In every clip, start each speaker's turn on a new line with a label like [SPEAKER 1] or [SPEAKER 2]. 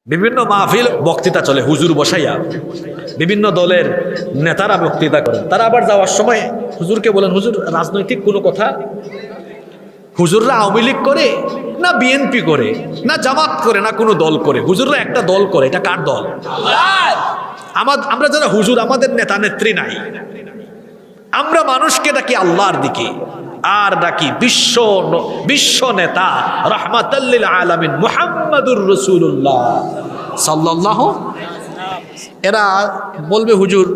[SPEAKER 1] বিভিন্ন মাহফিল বক্তৃতা চলে হুজুর বসাইয়া, বিভিন্ন দলের নেতারা বক্তৃতা করেন। তারা আবার যাওয়ার সময় হুজুরকে বলেন, হুজুর রাজনৈতিক কোনো কথা? হুজুররা আওয়ামী লীগ করে না বিএনপি করে না জামাত করে না কোনো দল করে, হুজুররা একটা দল করে। এটা কার দল? আমরা যারা হুজুর, আমাদের নেতা নেত্রী নাই। আমরা মানুষকে ডাকি আল্লাহর দিকে, আর ডাকি বিশ্ব নেতা রাহমাতাল লিল আলামিন মুহাম্মাদুর রাসূলুল্লাহ সাল্লাল্লাহু। এরা বলবে হুজুর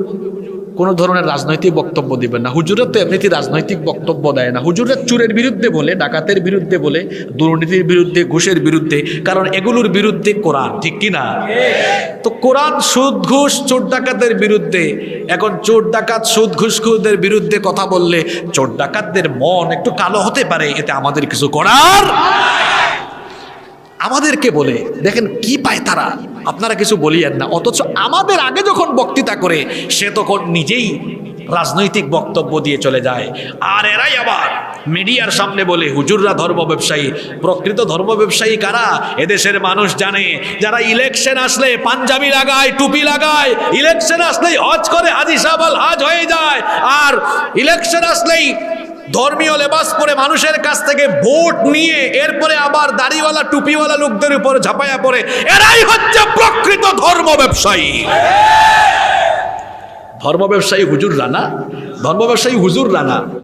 [SPEAKER 1] কোনো ধরনের রাজনৈতিক বক্তব্য দিবেন না। হুজুরের তো এমনিতে রাজনৈতিক বক্তব্য দেয় না। হুজুরের চুরের বিরুদ্ধে বলে, ডাকাতের বিরুদ্ধে বলে, দুর্নীতির বিরুদ্ধে, ঘুষের বিরুদ্ধে, কারণ এগুলোর বিরুদ্ধে কোরআন, ঠিক কিনা? তো কোরআন সুদ ঘুষ চোর ডাকাতের বিরুদ্ধে। এখন চোর ডাকাত সুদ ঘুষখোরদের বিরুদ্ধে কথা বললে চোর ডাকাতদের মন একটু কালো হতে পারে, এতে আমাদের কিছু করার। আমাদেরকে বলে দেখেন কি পায় তারা, আপনারা কিছু বলিয়েন না। অথচ আমাদের আগে যখন বক্তৃতা করে সে তখন নিজেই রাজনৈতিক বক্তব্য দিয়ে চলে যায়। আর এরাই আবার মিডিয়ার সামনে বলে হুজুররা ধর্ম ব্যবসায়ী। প্রকৃত ধর্ম ব্যবসায়ী কারা? এদেশের মানুষ জানে। যারা ইলেকশন আসলে পাঞ্জাবি লাগায়, টুপি লাগায়, ইলেকশন আসলেই হজ করে, হাজি সাহেব আল হাজ হয়ে যায়, আর ইলেকশন আসলেই ধর্মীয় লেবাস পরে মানুষের কাছ থেকে ভোট নিয়ে এরপরে আবার দাড়িওয়ালা টুপিওয়ালা লোকদের উপর ঝাঁপায়া পড়ে, এরাই হচ্ছে প্রকৃত ধর্ম ব্যবসায়ী। ধর্ম ব্যবসায়ী হুজুর রানা, ধর্ম ব্যবসায়ী হুজুর রানা।